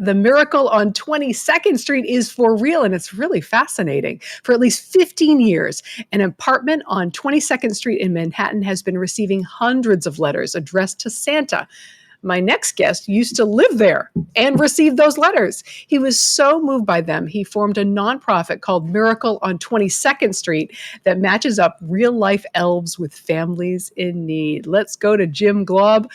The Miracle on 22nd Street is for real, and it's really fascinating. For at least 15 years, an apartment on 22nd Street in Manhattan has been receiving hundreds of letters addressed to Santa. My next guest used to live there and receive those letters. He was so moved by them, he formed a nonprofit called Miracle on 22nd Street that matches up real life elves with families in need. Let's go to Jim Glaub,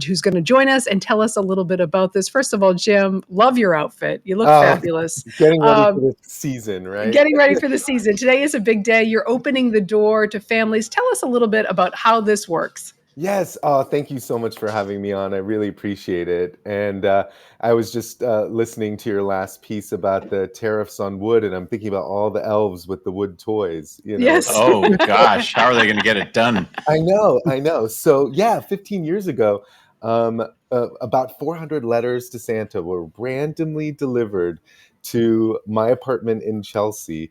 who's going to join us and tell us a little bit about this. First of all, Jim, love your outfit. You look fabulous. Getting ready for the season, right? Getting ready for the season. Today is a big day. You're opening the door to families. Tell us a little bit about how this works. Yes. Thank you so much for having me on. I really appreciate it. And I was just listening to your last piece about the tariffs on wood, and I'm thinking about all the elves with the wood toys. Yes. Oh, gosh. How are they going to get it done? I know. So, yeah, 15 years ago, about 400 letters to Santa were randomly delivered to my apartment in Chelsea.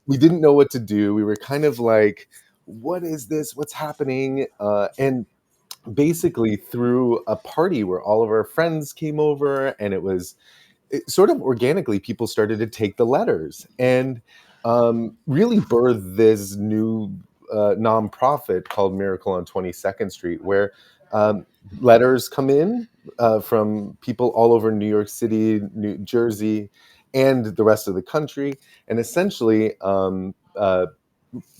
We didn't know what to do. We were kind of like, what is this? What's happening? And basically through a party where all of our friends came over, and it sort of organically, people started to take the letters and really birthed this new nonprofit called Miracle on 22nd Street, where letters come in from people all over New York City, New Jersey, and the rest of the country. And essentially,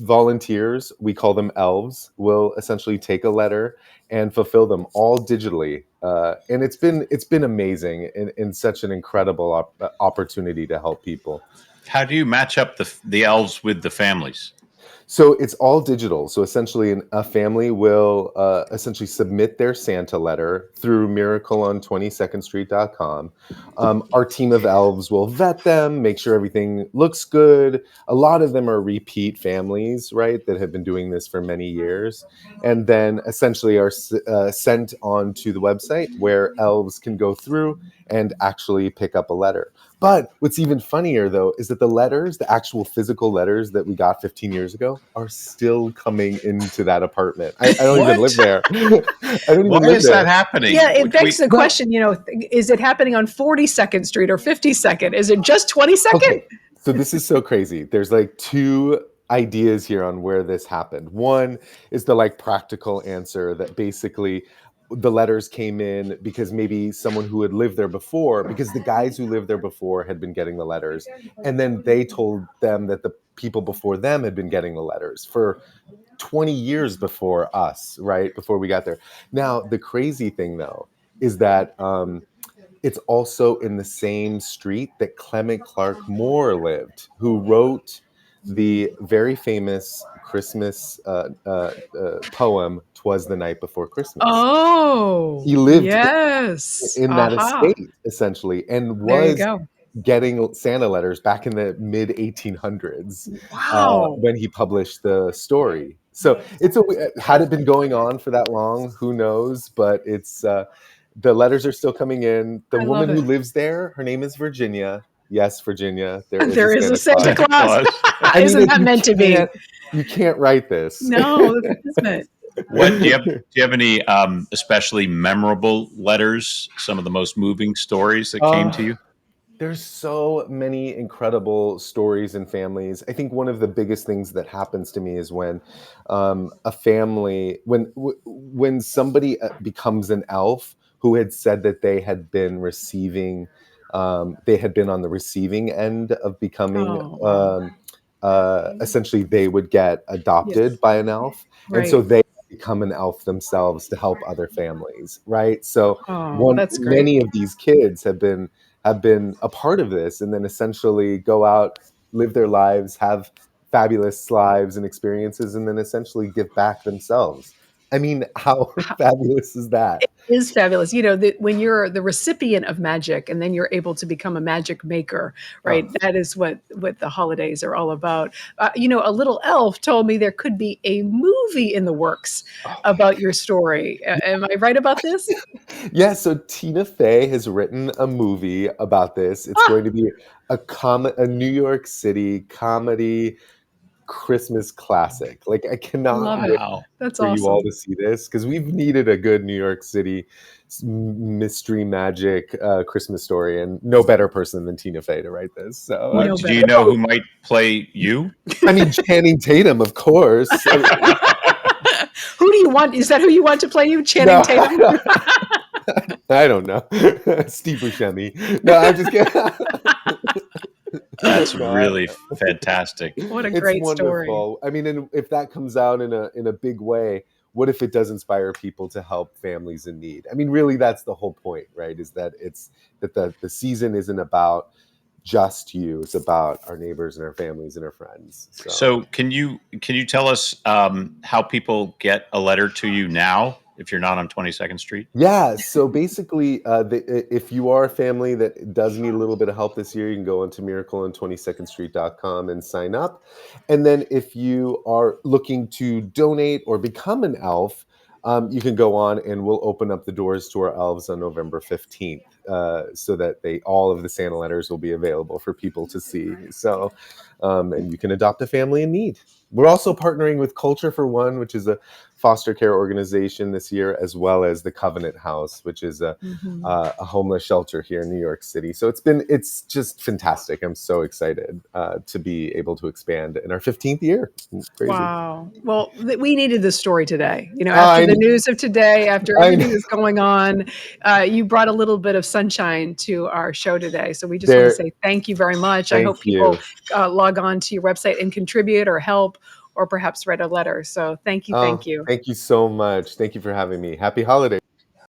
volunteers, we call them elves, will essentially take a letter and fulfill them all digitally. And it's been amazing and such an incredible opportunity to help people. How do you match up the elves with the families? So it's all digital. So essentially, a family will essentially submit their Santa letter through miracleon22ndstreet.com. Our team of elves will vet them, make sure everything looks good. A lot of them are repeat families, right, that have been doing this for many years, and then essentially are sent on to the website where elves can go through and actually pick up a letter. But what's even funnier, though, is that the letters, the actual physical letters that we got 15 years ago, are still coming into that apartment. I don't even live there. Why is that happening? Yeah, it begs the question, is it happening on 42nd Street or 52nd? Is it just 22nd? Okay. So this is so crazy. There's like two ideas here on where this happened. One is the practical answer that basically the letters came in because maybe someone who had lived there before, because the guys who lived there before had been getting the letters, and then they told them that the people before them had been getting the letters for 20 years before us, right? Before we got there. Now, the crazy thing, though, is that it's also in the same street that Clement Clarke Moore lived, who wrote the very famous Christmas poem, "'Twas the Night Before Christmas." Oh, he lived in that estate, essentially, and was getting Santa letters back in the mid 1800s. Wow. When he published the story. So had it been going on for that long, who knows? But it's the letters are still coming in. The woman who lives there, her name is Virginia. Yes, Virginia. There is a Santa Claus. Isn't that meant to be? You can't write this. No, isn't it? Do you have any especially memorable letters? Some of the most moving stories that came to you? There's so many incredible stories and families. I think one of the biggest things that happens to me is when a family, when somebody becomes an elf who had said that they had been receiving, they had been on the receiving end of becoming, essentially they would get adopted by an elf. Right. And so they become an elf themselves to help other families, right? So many of these kids have been a part of this, and then essentially go out, live their lives, have fabulous lives and experiences, and then essentially give back themselves. I mean, how fabulous is that? It is fabulous. When you're the recipient of magic and then you're able to become a magic maker, right? Oh. That is what the holidays are all about. A little elf told me there could be a movie in the works about your story. Am I right about this? Yeah, so Tina Fey has written a movie about this. It's going to be a New York City comedy Christmas classic. Like, I cannot Love it. wait Wow. That's for you all awesome. to see this, because we've needed a good New York City mystery magic Christmas story, and no better person than Tina Fey to write this. So, No Do you better. know who might play you? I mean, Channing Tatum, of course. Who do you want? Is that who you want to play you, Channing No, Tatum? I don't know. Steve Buscemi. No, I'm just kidding. That's No, really fantastic. What a it's great story. wonderful. I mean, and if that comes out in a big way, what if it does inspire people to help families in need? I mean, really, that's the whole point, right? Is that the season isn't about just you; it's about our neighbors and our families and our friends. So can you tell us how people get a letter to you now if you're not on 22nd Street? Yeah, so basically, if you are a family that does need a little bit of help this year, you can go onto miracleon22ndstreet.com and sign up. And then if you are looking to donate or become an elf, you can go on and we'll open up the doors to our elves on November 15th, so that all of the Santa letters will be available for people to see. So, and you can adopt a family in need. We're also partnering with Culture for One, which is a foster care organization this year, as well as the Covenant House, which is a homeless shelter here in New York City. So it's just fantastic. I'm so excited to be able to expand in our 15th year. It's crazy. Wow. Well, we needed this story today. You know, I after the know. news of today, after I everything know. that's going on, you brought a little bit of sunshine to our show today. So we just want to say thank you very much. I Thank hope people you. log on to your website and contribute or help or perhaps write a letter. So thank you. Thank you. Thank you so much. Thank you for having me. Happy holidays.